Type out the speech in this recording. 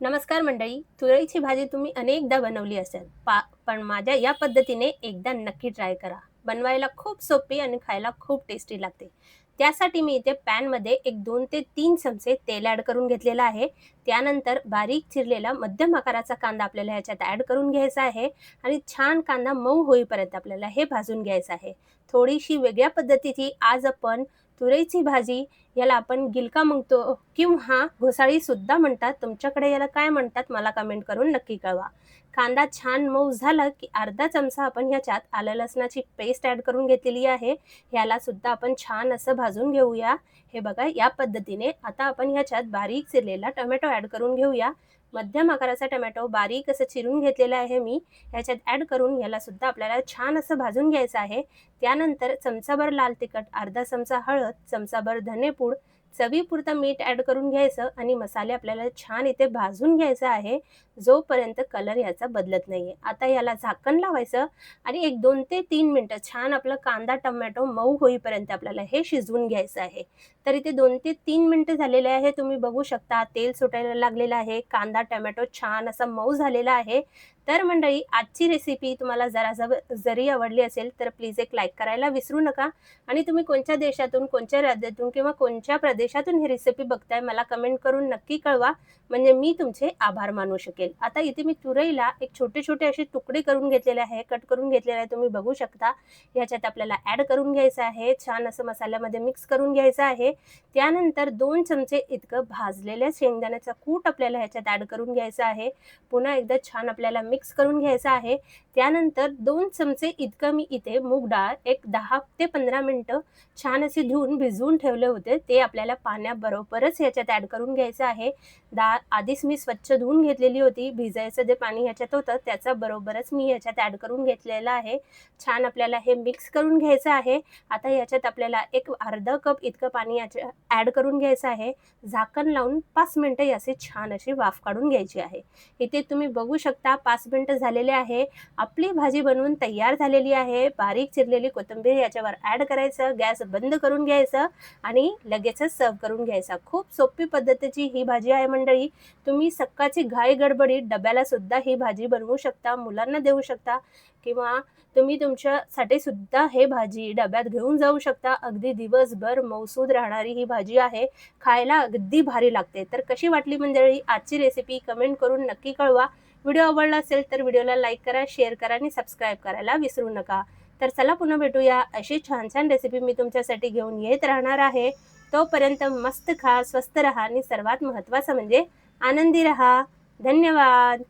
नमस्कार मंडळी. तुरईची भाजी तुम्ही अनेकदा बनवली असेल. पण माझ्या या पद्धतीने एकदा नक्की ट्राय करा. बनवायला खूप सोपी आणि खायला खूप टेस्टी लागते. त्यासाठी मी इथे पॅनमध्ये एक 2 ते 3 चमचे तेल ॲड करून घेतलेलं आहे. त्यानंतर बारीक चिरलेला मध्यम आकाराचा कांदा आपल्याला ह्याच्यात ॲड करून घ्यायचा आहे आणि छान कांदा मऊ होईपर्यंत आपल्याला हे भाजून घ्यायचं आहे. थोडीशी वेगळ्या पद्धतीची आज आपण तुरीची भाजी याला आपण गिलका म्हणतो किंवा घोसाळी सुद्धा म्हणतात. तुमच्याकडे याला काय म्हणतात मला कमेंट करून नक्की कळवा. कांदा छान मऊ झाला की अर्धा चमचा आपण ह्याच्यात आलं लसणाची पेस्ट ॲड करून घेतलेली आहे. ह्याला सुद्धा आपण छान असं भाजून घेऊया. हे बघा या पद्धतीने. आता आपण ह्याच्यात बारीक चिरलेला टोमॅटो ॲड करून घेऊया. मध्यम आकाराचा टोमॅटो बारीक असं चिरून घेतलेला आहे मी. ह्याच्यात ॲड करून याला सुद्धा आपल्याला छान असं भाजून घ्यायचं आहे. त्यानंतर चमचाभर लाल तिखट, अर्धा चमचा हळद, चमचाभर धनेपूड, चवीपुरतं मीठ ॲड करून घ्यायचं आणि मसाले आपल्याला छान इथे भाजून घ्यायचा आहे, जोपर्यंत कलर याचा बदलत नाहीये. आता याला झाकण लावायचं आणि एक 2 ते 3 मिनिटं छान आपलं कांदा, टोमॅटो मऊ होईपर्यंत आपल्याला हे शिजवून घ्यायचं आहे. तर इथे 2 ते 3 मिनिटं झालेले आहे. तुम्ही बघू शकता तेल सुटायला लागलेलं आहे. कांदा, टोमॅटो छान असा मऊ झालेला आहे. तर मंडळी आजची रेसिपी तुम्हाला जरी आवडली असेल तर प्लीज एक लाईक करायला विसरू नका आणि तुम्ही कोणत्या देशातून, कोणत्या राज्यातून किंवा कोणत्या प्रदेशातून ही रेसिपी बघताय मला कमेंट करून नक्की कळवा, म्हणजे मी तुमचे आभार मानू शकेल. आता इथे मी तुरईला एक छोटे-छोटे असे तुकडे करून घेतलेले आहे, कट करून घेतलेले आहे तुम्ही बघू शकता. ह्याच्यात आपल्याला ॲड करून घ्यायचं आहे. छान असं मसाल्यामध्ये मिक्स करून घ्यायचं आहे. त्यानंतर 2 चमचे इतकं भाजलेल्या शेंगदाण्याचा कूट आपल्याला ह्याच्यात ॲड करून घ्यायचा आहे. पुन्हा एकदा छान आपल्याला मिक्स करून घ्यायचं आहे. त्यानंतर 2 चमचे इतकं मी इथे मूग डाळ एक 10 ते 15 मिनिटं छान असे धुवून भिजवून ठेवले होते. ते आपल्याला पाण्याबरोबरच ह्याच्यात ॲड करून घ्यायचं आहे. डाळ आधीच मी स्वच्छ धुवून घेतलेली होती. भिजायचं जे पाणी ह्याच्यात होतं त्याच्या बरोबरच मी ह्याच्यात ॲड करून घेतलेलं आहे. छान आपल्याला हे मिक्स करून घ्यायचं आहे. आता ह्याच्यात आपल्याला एक अर्धा कप इतकं पाणी याच्यात ॲड करून घ्यायचं आहे. झाकण लावून 5 मिनिटं याची छान अशी वाफ काढून घ्यायची आहे. इथे तुम्ही बघू शकता 5 मिनिटं झालेले आहे. आपली भाजी बनवून तयार झालेली आहे. बारीक चिरलेली कोथिंबीर याच्यावर ॲड करायचं, गॅस बंद करून घ्यायचं आणि लगेचच सर्व्ह करून घ्यायचा. खूप सोपी पद्धतीची ही भाजी आहे मंडळी. तुम्ही सकाळची घाई गडबडीत डब्याला सुद्धा ही भाजी बनवू शकता, मुलांना देऊ शकता किंवा तुम्ही तुमच्यासाठी सुद्धा हे भाजी डब्यात घेऊन जाऊ शकता. अगदी दिवसभर मौसूद राहणारी ही भाजी आहे. खायला अगदी भारी लागते. तर कशी वाटली मंडळी आजची रेसिपी कमेंट करून नक्की कळवा. व्हिडिओ आवडला असेल तर व्हिडिओला लाईक करा, शेअर करा आणि सबस्क्राईब करायला विसरू नका. तर चला पुन्हा भेटूया. अशी छान-छान रेसिपी मी तुमच्यासाठी घेऊन येत राहणार आहे. तोपर्यंत मस्त खा, स्वस्त रहा आणि सर्वात महत्त्वाचं म्हणजे आनंदी रहा. धन्यवाद.